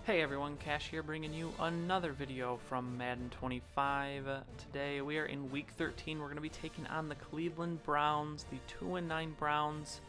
Hey everyone, Cash here bringing you another video from Madden 25. Today we are in week 13. We're going to be taking on the Cleveland Browns, the 2-9 Browns,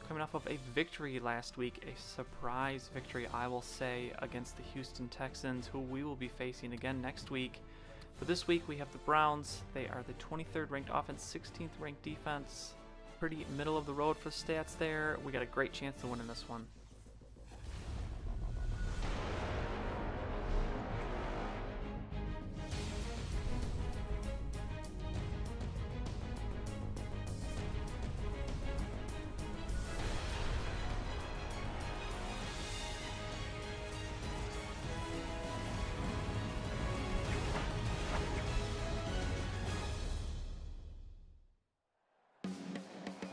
coming off of a victory last week, a surprise victory I will say, against the Houston Texans, who we will be facing again next week. But this week we have the Browns. They are the 23rd ranked offense, 16th ranked defense. Pretty middle of the road for stats there. We got a great chance to win in this one.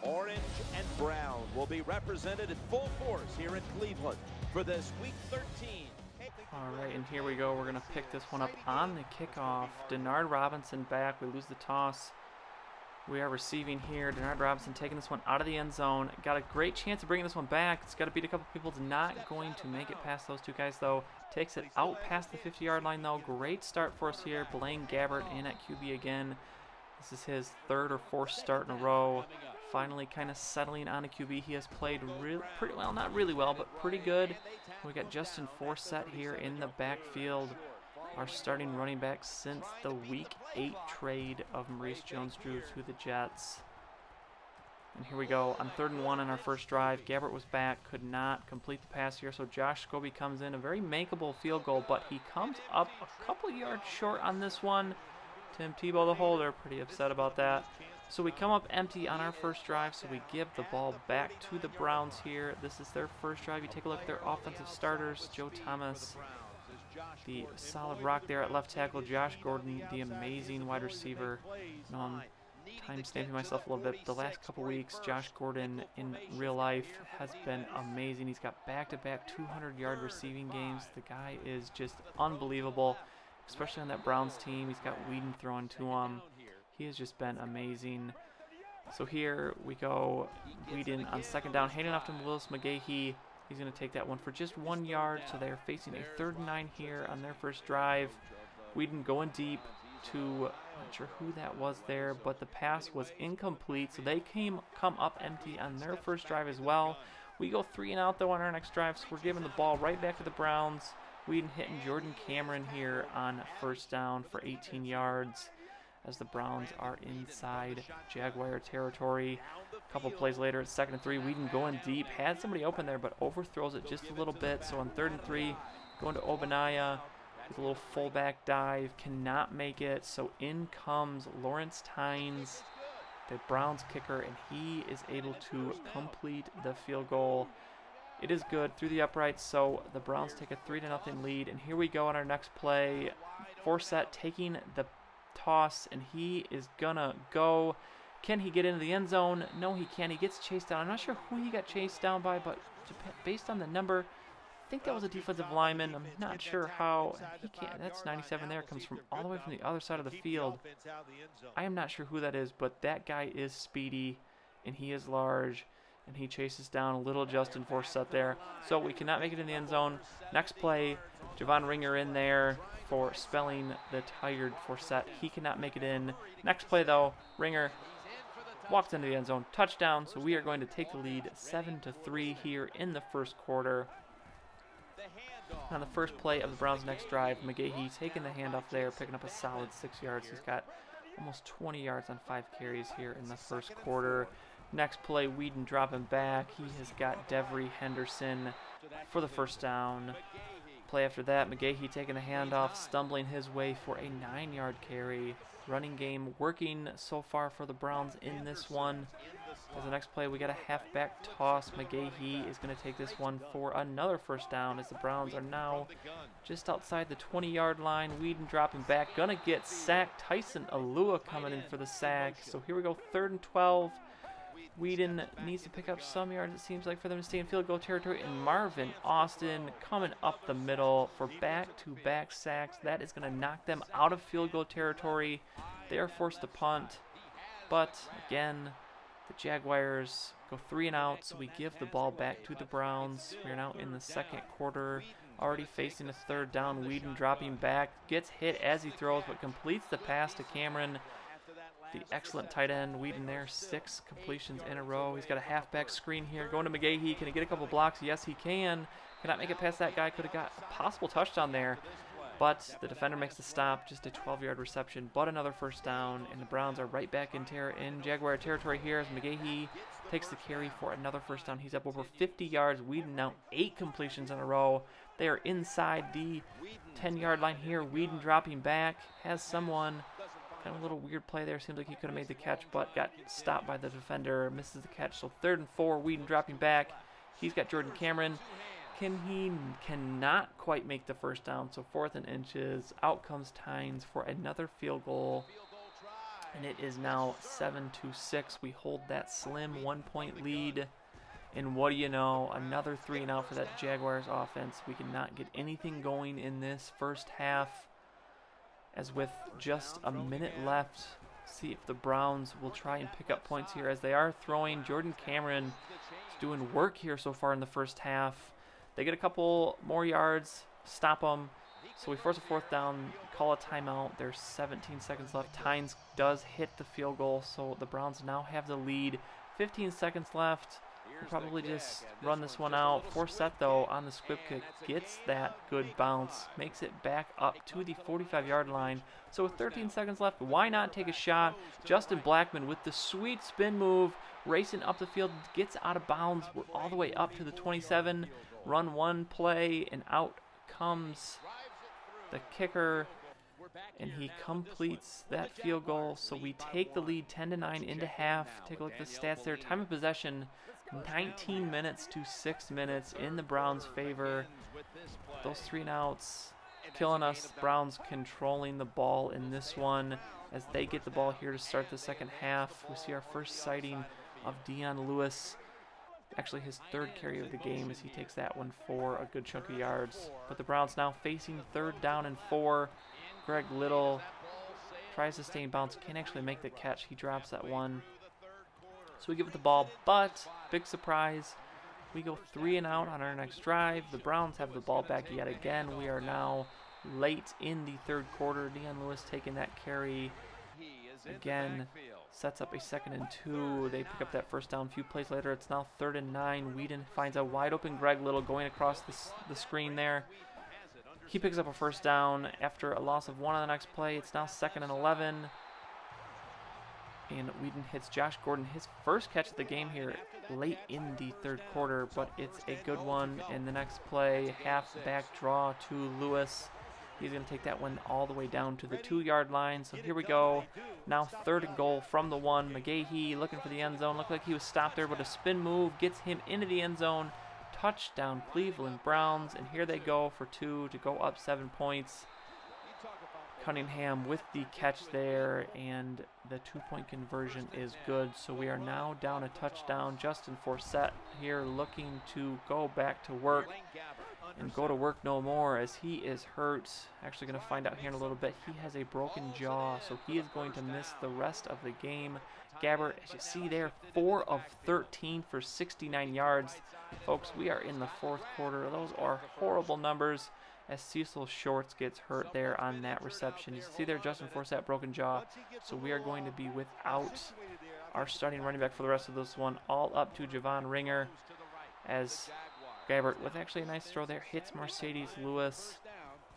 Orange and brown will be represented in full force here in Cleveland for this Week 13. All right, and here we go. We're going to pick this one up on the kickoff. Denard Robinson back. We lose the toss. We are receiving here. Denard Robinson taking this one out of the end zone. Got a great chance of bringing this one back. It's got to beat a couple people. It's not going to make it past those two guys, though. Takes it out past the 50-yard line, though. Great start for us here. Blaine Gabbert in at QB again. This is his third or fourth start in a row. Finally kind of settling on a QB. He has played pretty well, not really well, but pretty good. We got Justin Forsett here in the backfield. Our starting running back since the Week 8 trade of Maurice Jones-Drew to the Jets. And here we go on 3rd and 1 on our first drive. Gabbert was back, could not complete the pass here, so Josh Scobie comes in. A very makeable field goal, but he comes up a couple yards short on this one. Tim Tebow, the holder, pretty upset about that. So we come up empty on our first drive, so we give the ball back to the Browns here. This is their first drive. You take a look at their offensive starters. Joe Thomas, the solid rock there at left tackle. Josh Gordon, the amazing wide receiver. Time stamping myself a little bit. The last couple weeks, Josh Gordon in real life has been amazing. He's got back-to-back 200-yard receiving games. The guy is just unbelievable, especially on that Browns team. He's got Whedon throwing to him. He has just been amazing. So here we go. Whedon on 2nd down, handing off to Willis McGahee. He's going to take that one for just 1 yard. So they're facing a 3rd and 9 here on their first drive. Whedon going deep to, not sure who that was there, but the pass was incomplete. So they come up empty on their first drive as well. We go 3 and out though on our next drive. So we're giving the ball right back to the Browns. Whedon hitting Jordan Cameron here on 1st down for 18 yards. As the Browns are inside Jaguar territory. A couple plays later, it's 2nd and 3. Whedon going deep. Had somebody open there, but overthrows it just a little bit. So on 3rd and 3, going to Obanaya with a little fullback dive. Cannot make it. So in comes Lawrence Tynes, the Browns kicker, and he is able to complete the field goal. It is good through the uprights, so the Browns take a 3-0 lead. And here we go on our next play. Forsett taking the toss, and he is gonna go. Can he get into the end zone? No, he can't. He gets chased down. I'm not sure who he got chased down by, but based on the number, I think that was a defensive lineman. I'm not sure how. He can't. That's 97 there. Comes from all the way from the other side of the field. I am not sure who that is, but that guy is speedy, and he is large, and he chases down little Justin Forsett there. So we cannot make it in the end zone. Next play, Javon Ringer in there for spelling the tired Forsett. He cannot make it in. Next play, though, Ringer walks into the end zone. Touchdown. So we are going to take the lead 7-3 here in the first quarter. On the first play of the Browns' next drive, McGahee taking the handoff there, picking up a solid 6 yards. He's got almost 20 yards on 5 carries here in the first quarter. Next play, Whedon dropping back. He has got Devery Henderson for the first down. Play after that, McGahee taking the handoff, stumbling his way for a 9-yard carry. Running game working so far for the Browns in this one. As the next play, we got a halfback toss. McGahee is going to take this one for another first down as the Browns are now just outside the 20-yard line. Whedon dropping back, going to get sacked. Tyson Alua coming in for the sack. So here we go, 3rd and 12. Whedon needs to pick up some yards, it seems like, for them to stay in field goal territory. And Marvin Austin coming up the middle for back-to-back sacks. That is going to knock them out of field goal territory. They are forced to punt. But, again, the Jaguars go 3 and out, so we give the ball back to the Browns. We are now in the second quarter already facing a third down. Whedon dropping back, gets hit as he throws, but completes the pass to Cameron, the excellent tight end. Whedon there, 6 completions in a row. He's got a halfback screen here, going to McGahee. Can he get a couple blocks? Yes, he can. Cannot make it past that guy. Could have got a possible touchdown there, but the defender makes the stop. Just a 12-yard reception, but another first down, and the Browns are right back in Jaguar territory here as McGahee takes the carry for another first down. He's up over 50 yards. Whedon now 8 completions in a row. They are inside the 10-yard line here. Whedon dropping back, has someone. Kind of a little weird play there. Seems like he could have made the catch, but got stopped by the defender. Misses the catch. So 3rd and 4. Whedon dropping back. He's got Jordan Cameron. Cannot quite make the first down. So 4th and inches. Out comes Tynes for another field goal. And it is now 7-6. We hold that slim 1-point lead. And what do you know? Another 3 and out for that Jaguars offense. We cannot get anything going in this first half. As with just a minute left, see if the Browns will try and pick up points here as they are throwing. Jordan Cameron is doing work here so far in the first half. They get a couple more yards, stop them. So we force a 4th down, call a timeout. There's 17 seconds left. Tynes does hit the field goal, so the Browns now have the lead. 15 seconds left. We'll probably just run this one out. Forsett, though, on the squib kick, gets that good bounce, makes it back up to the 45-yard line. So with 13 seconds left, why not take a shot? Justin Blackman with the sweet spin move, racing up the field, gets out of bounds. We're all the way up to the 27. Run one play, and out comes the kicker, and he completes that field goal. So we take the lead 10-9 into half. Take a look at the stats there. Time of possession, 19 minutes to 6 minutes in the Browns' favor. Those 3 and outs killing us. Browns controlling the ball in this one as they get the ball here to start the second half. We see our first sighting of Dion Lewis. Actually, his 3rd carry of the game as he takes that one for a good chunk of yards. But the Browns now facing 3rd down and 4. Greg Little tries to stay in bounds. Can't actually make the catch. He drops that one. So we give it the ball, but big surprise. We go 3 and out on our next drive. The Browns have the ball back yet again. We are now late in the 3rd quarter. Dion Lewis taking that carry again. Sets up a 2nd and 2. They pick up that first down. A few plays later, it's now 3rd and 9. Whedon finds a wide open Greg Little going across the screen there. He picks up a first down after a loss of 1 on the next play. It's now 2nd and 11. And Whedon hits Josh Gordon, his first catch of the game here late in the 3rd quarter, but it's a good one. And the next play, half-back draw to Lewis. He's going to take that one all the way down to the 2-yard line. So here we go. Now 3rd and goal from the 1. McGahee looking for the end zone. Looked like he was stopped there, but a spin move gets him into the end zone. Touchdown, Cleveland Browns. And here they go for 2 to go up 7 points. Cunningham with the catch there, and the 2-point conversion is good. So we are now down a touchdown. Justin Forsett here looking to go back to work and go to work no more as he is hurt. Actually going to find out here in a little bit. He has a broken jaw, so he is going to miss the rest of the game. Gabbert, as you see there, 4 of 13 for 69 yards. Folks, we are in the 4th quarter. Those are horrible numbers as Cecil Shorts gets hurt there on that reception. You see there, Justin Forsett, broken jaw. So we are going to be without our starting running back for the rest of this one. All up to Javon Ringer as Gabbert, with actually a nice throw there, hits Mercedes Lewis.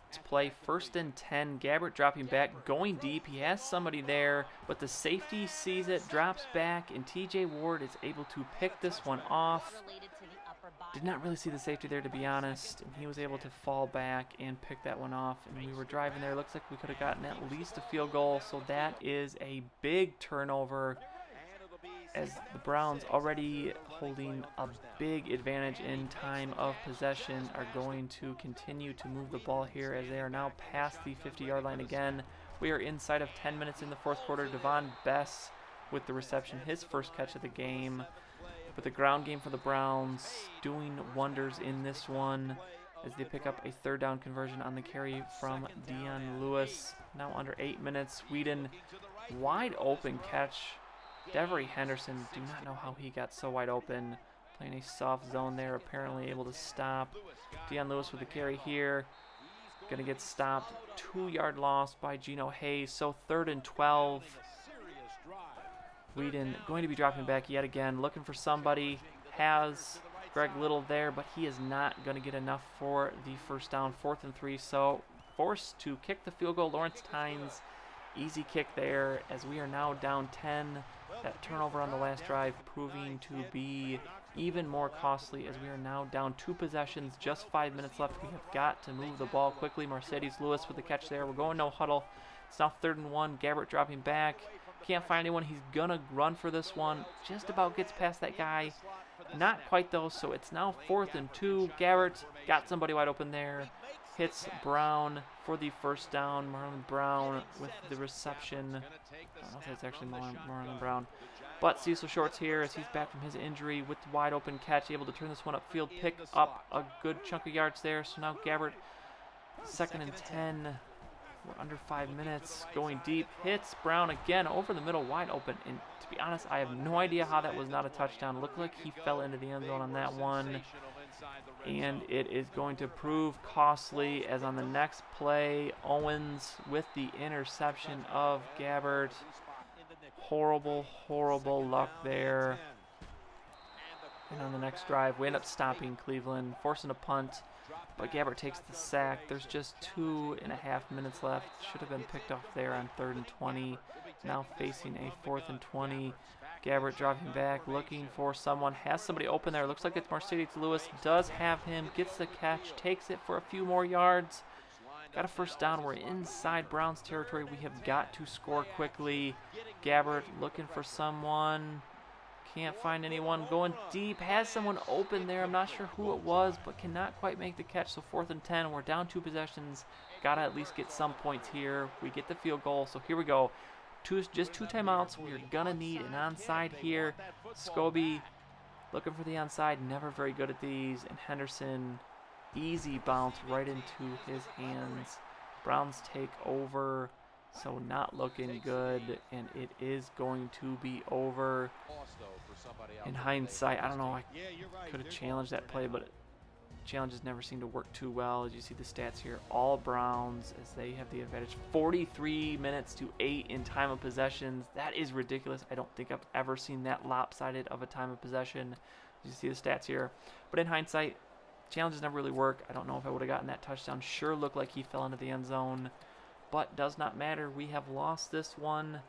Let's play 1st and 10. Gabbert dropping back, going deep. He has somebody there, but the safety sees it, drops back, and TJ Ward is able to pick this one off. Did not really see the safety there, to be honest, and he was able to fall back and pick that one off. And we were driving there. Looks like we could have gotten at least a field goal, so that is a big turnover, as the Browns, already holding a big advantage in time of possession, are going to continue to move the ball here as they are now past the 50-yard line again. We are inside of 10 minutes in the 4th quarter. Devon Bess with the reception, his first catch of the game. But the ground game for the Browns doing wonders in this one as they pick up a 3rd down conversion on the carry from Dion Lewis. Now under 8 minutes. Whedon, wide open catch. Devery Henderson, do not know how he got so wide open. Playing a soft zone there, apparently able to stop. Deion Lewis with the carry here. Going to get stopped. 2-yard loss by Geno Hayes. So 3rd and 12. Whedon going to be dropping back yet again. Looking for somebody. Has Greg Little there, but he is not going to get enough for the first down. 4th and 3. So forced to kick the field goal. Lawrence Tynes. Easy kick there as we are now down 10. That turnover on the last drive proving to be even more costly as we are now down 2 possessions, just 5 minutes left. We have got to move the ball quickly. Mercedes Lewis with the catch there. We're going no huddle. It's now 3rd and 1. Gabbert dropping back. Can't find anyone. He's going to run for this one. Just about gets past that guy. Not quite though, so it's now 4th and 2. Gabbert got somebody wide open there. Hits Brown for the first down. Marlon Brown with the reception. I don't know if that's actually Marlon Brown. But Cecil Shorts here as he's back from his injury with the wide open catch, able to turn this one upfield, pick up a good chunk of yards there. So now Gabbert, 2nd and 10. We're under 5 minutes. Going deep. Hits Brown again over the middle, wide open. And to be honest, I have no idea how that was not a touchdown. Looked like he fell into the end zone on that one. And it is going to prove costly as on the next play, Owens with the interception of Gabbert. Horrible, horrible luck there. And on the next drive, we end up stopping Cleveland, forcing a punt. But Gabbert takes the sack. There's just 2.5 minutes left. Should have been picked off there on 3rd and 20. Now facing a 4th and 20. Gabbert dropping back, looking for someone. Has somebody open there. Looks like it's Mercedes Lewis. Does have him. Gets the catch. Takes it for a few more yards. Got a first down. We're inside Browns territory. We have got to score quickly. Gabbert looking for someone. Can't find anyone. Going deep. Has someone open there. I'm not sure who it was, but cannot quite make the catch. So 4th and 10. We're down 2 possessions. Got to at least get some points here. We get the field goal. So here we go. Just 2 timeouts. We're going to need an onside here. Scobie looking for the onside. Never very good at these. And Henderson, easy bounce right into his hands. Browns take over. So not looking good. And it is going to be over. In hindsight, I don't know. I could have challenged that play, but challenges never seem to work too well. As you see the stats here, all Browns as they have the advantage. 43 minutes to 8 in time of possessions. That is ridiculous. I don't think I've ever seen that lopsided of a time of possession. As you see the stats here. But in hindsight, challenges never really work. I don't know if I would have gotten that touchdown. Sure looked like he fell into the end zone. But does not matter. We have lost this one.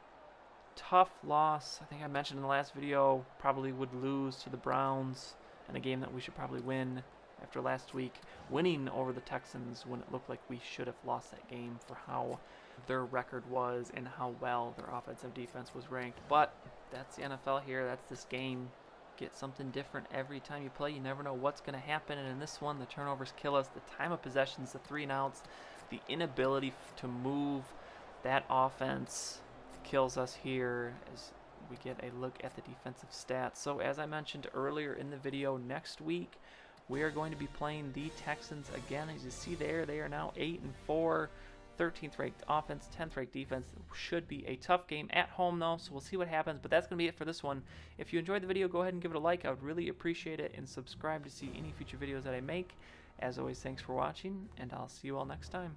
Tough loss. I think I mentioned in the last video, probably would lose to the Browns in a game that we should probably win. After last week winning over the Texans when it looked like we should have lost that game for how their record was and how well their offensive defense was ranked. But that's the NFL here. That's this game. Get something different every time you play. You never know what's going to happen. And in this one, the turnovers kill us. The time of possessions, the 3 and outs, the inability to move that offense kills us here as we get a look at the defensive stats. So as I mentioned earlier in the video, next week, we are going to be playing the Texans again. As you see there, they are now 8-4, 13th ranked offense, 10th ranked defense. Should be a tough game at home though, so we'll see what happens. But that's going to be it for this one. If you enjoyed the video, go ahead and give it a like. I would really appreciate it, and subscribe to see any future videos that I make. As always, thanks for watching, and I'll see you all next time.